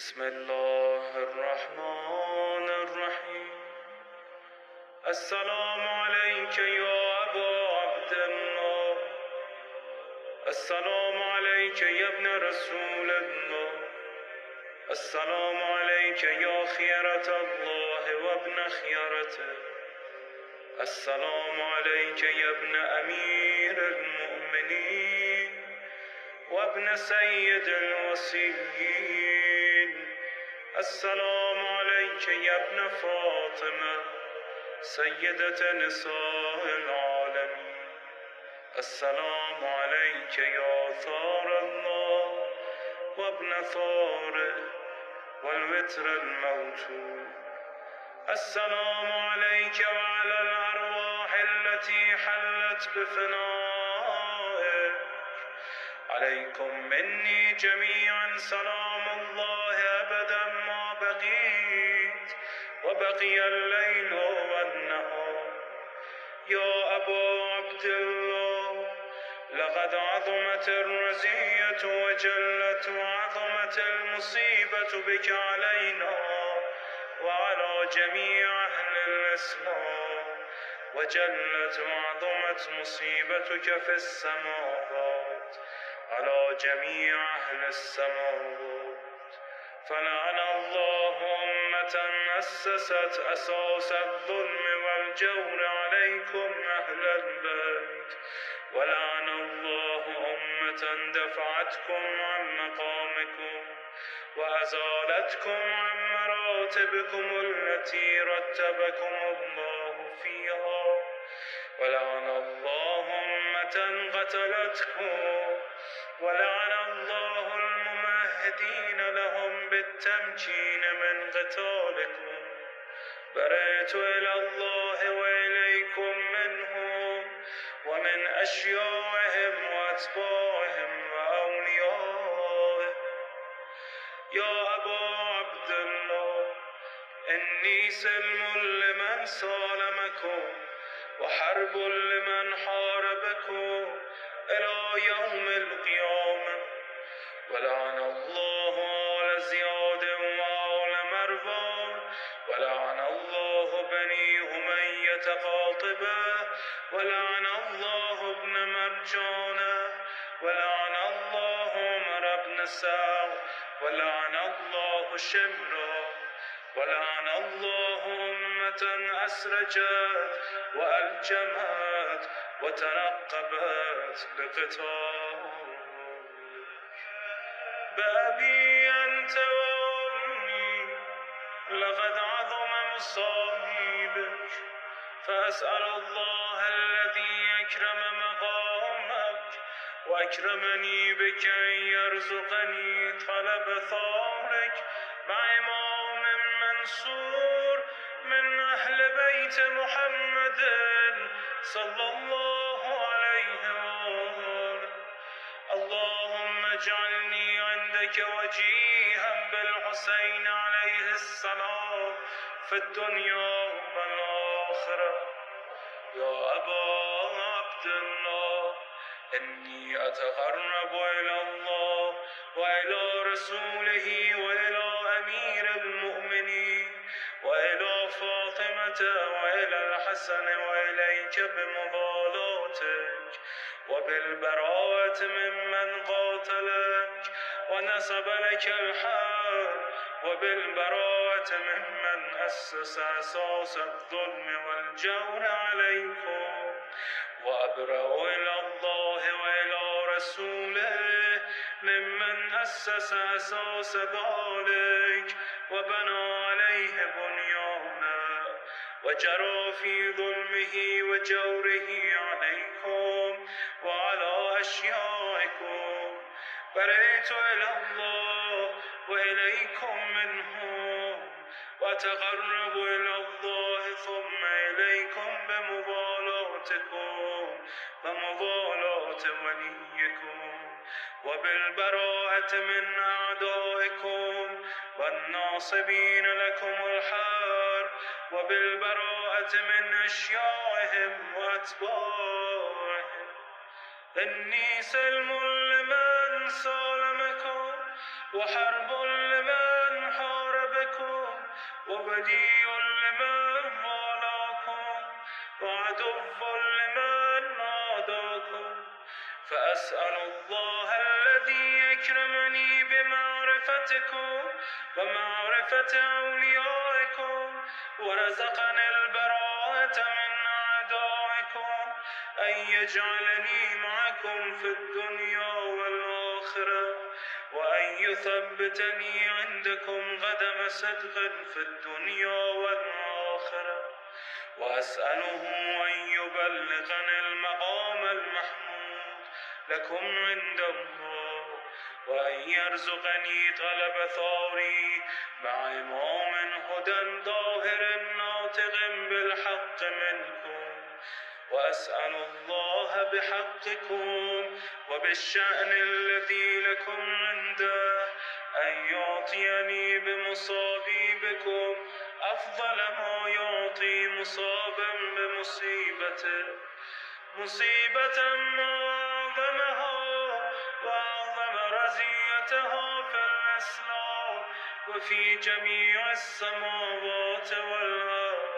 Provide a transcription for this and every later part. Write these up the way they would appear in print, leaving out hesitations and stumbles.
بسم الله الرحمن الرحيم. السلام عليك يا أبا عبد الله، السلام عليك يا ابن رسول الله، السلام عليك يا خيرة الله وابن خيرته، السلام عليك يا ابن أمير المؤمنين وابن سيد الوصيين، السلام عليك يا ابن فاطمة سيدة نساء العالمين، السلام عليك يا ثار الله وابن ثاره والوتر الموتور، السلام عليك وعلى الأرواح التي حلت بفنائك، عليكم مني جميعا سلام الله أبدا ما بقيت وبقي الليل والنهار. يا أبا عبد الله، لقد عظمت الرزية وجلت وعظمت المصيبة بك علينا وعلى جميع أهل الإسلام، وجلت وعظمت مصيبتك في السماوات على جميع أهل السماوات. فلعن الله أمة أسست أساس الظلم والجور عليكم أهل البيت، ولعن الله أمة دفعتكم عن مقامكم وأزالتكم عن مراتبكم التي رتبكم الله فيها، ولعن الله أمة قتلتكم، ولعن الله الممهدين لهم بالتمكين من قتالكم. برئت إلى الله وإليكم منهم ومن أشياعهم وأتباعهم وأوليائهم. يا أبا عبد الله، إني سلم لمن سالمكم وحرب لمن حاربكم إلى يوم القيامة. ولعن الله آل زياد وآل مروان، ولعن الله بني أمية قاطبة، ولعن الله ابن مرجانة، ولعن الله عمر بن سعد، ولعن الله شمرا، ولعن الله أمة أسرجت وألجمت وتنقبت بقتال. بأبي أنت وأمي لقد عظم مصائبك، فأسأل الله الذي أكرم مقامك وأكرمني بك أن يرزقني طلب ثارك مع إمام منصور من أهل بيت محمد صلى الله عليه وآله. اللهم اجعلني عندك وجيها بالحسين عليه السلام في الدنيا والآخرة. يا أبا عبد الله، إني أتقرب إلى الله وإلى رسوله وإلى أمير المؤمنين وإلى فاطمة وإلى الحسن وإليك بمبالاتك وبالبراءة ممن قاتلك ونسب لك الحرب، وبالبراءة ممن أسس أساس الظلم والجور عليكم، وأبرأ إلى الله وإلى رسوله ممن أسس أساس ذلك وبنى عليه بنيانا وجرى في ظلمه وجوره عليكم وعلى أشيائكم. برئت إلى الله وإليكم منهم، وأتقرب إلى الله ثم إليكم بمبالاتكم ومبالاة وليكم، وبالبراءة من أعدائكم والناصبين لكم الحرب، وبالبراءة من أشيائهم وأتباعهم. إني سلم لمن سالمكم وحرب لمن ولي لمن والاكم وعدو لمن ناداكم، فأسأل الله الذي يكرمني بمعرفتكم ومعرفة أوليائكم ورزقني البراءة من أعدائكم أن يجعلني معكم في الدنيا والآخرة، وأن يثبتني عندكم قدم صدق في الدنيا والآخرة، وأسأله أن يبلغني المقام المحمود لكم عند الله، وأن يرزقني طلب ثاري مع إمام هدى ظاهر ناطق بالحق منكم، وأسأل الله بحقكم وبالشأن الذي لكم عنده أن يعطيني بمصابيبكم أفضل ما يعطي مصابا بمصيبته، مصيبة ما أعظمها وأعظم رزيتها في الإسلام وفي جميع السماوات والأرض.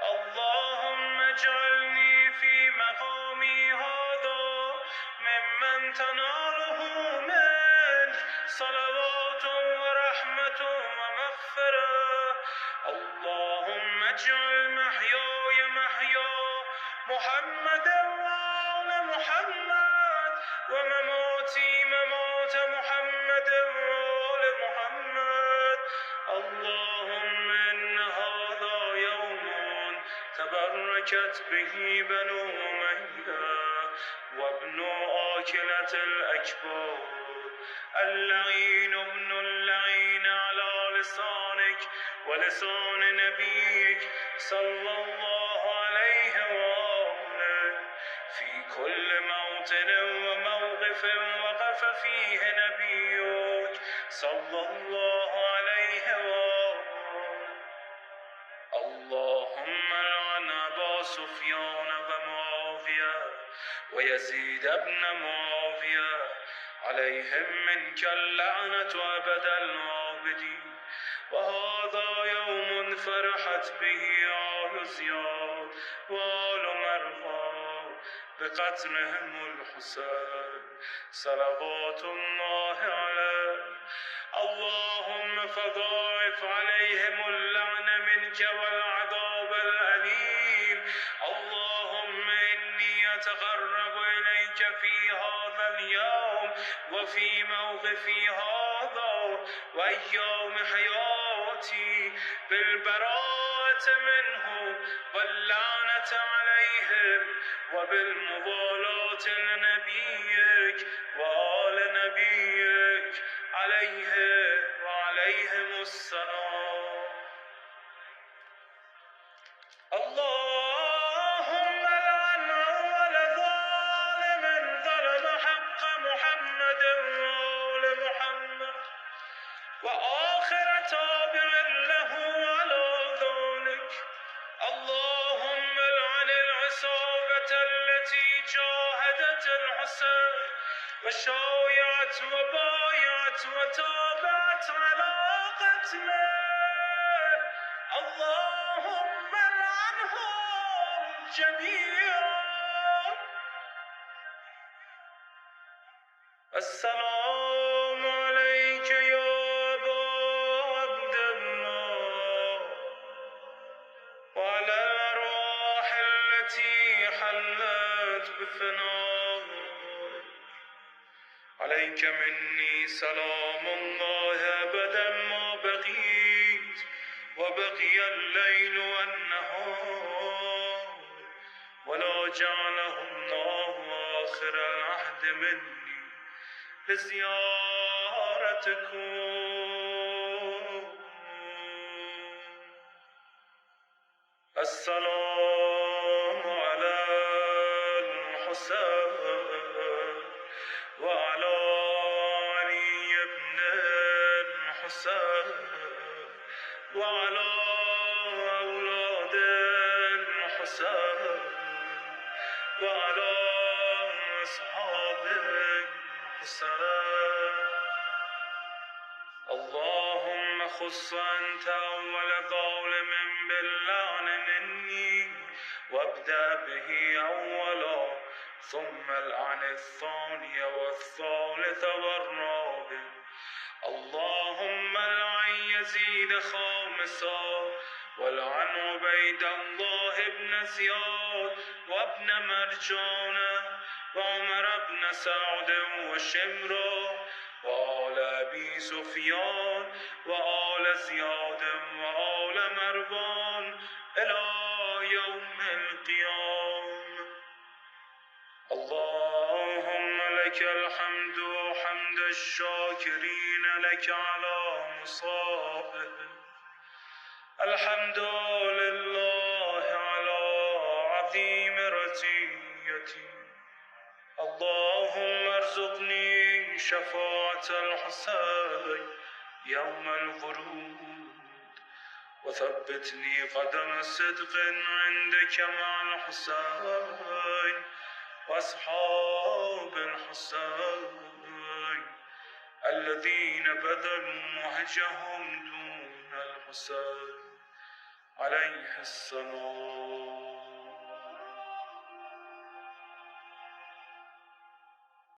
اللهم اجعلني في مقامي هذا ممن تناله منك صلوات ورحمة ومغفرة. اللهم اجعل محياي محيا محمد وآل محمد ومماتي ممات محمد وآل محمد. اللهم إن هذا يوم تبركت به بنو أمية وابن آكلة الأكبار، اللعين ابن اللعين على لسانك ولسان نبيك صلى الله عليه وآله، في كل موطن وموقف وقف فيه نبيك صلى الله عليه وآله. اللهم لعن أبا سفيان ومعاوية ويزيد بن معاوية، عليهم منك اللعنة أبد الآبدين. وهذا يوم فرحت به آل زياد وآل مروان بقتلهم الحسين صلوات الله عليه. اللهم فضاعف عليهم اللعنة منك والعذاب الأليم. اللهم إني أتقرب إليك في هذا اليوم وفي موقفي هذا وأيام حياتي بالبراءة منهم واللعنة عليهم وبالموالاة لنبيك وآل نبيك عليه وعليهم السلام. اللهم لعن أول ظالم ظلم حق محمد وآل محمد، وآخر تابع له على ذلك. اللهم لعن العصابة التي جاهدت الحسين وشايعت وبايعت وتابعت على قتله. اللهم لعنهم جميعا. السلام عليك يا أبا عبد الله وعلى الأرواح التي حلت بفناء. عليك مني سلام الله أبدا ما بقيت وبقي الليل والنهار، ولا جعله الله آخر العهد مني لزيارتكم. السلام على الحسين وعلى علي بن الحسين وعلى أولاد الحسين وعلى أصحاب الحسين. اللهم خص أنت أول ظالم باللعن مني وابدأ به أولا ثم العن الثاني والثالث والرابع. اللهم العن يزيد خامسا والعن عبيد الله بن زياد وابن مرجانة وعمر بن سعد وشمرة وآل أبي سفيان وآل زياد وآل مروان إلى يوم القيامة. اللهم لك الحمد حمد الشاكرين لك على مصابه. الحمد لله على عظيم رزيتي. اللهم ارزقني شفاعة الحسين يوم الورود وثبتني قدم صدق عندك مع الحسين وأصحاب الحسين الذين بذلوا مهجهم دون الحسين عليه السلام.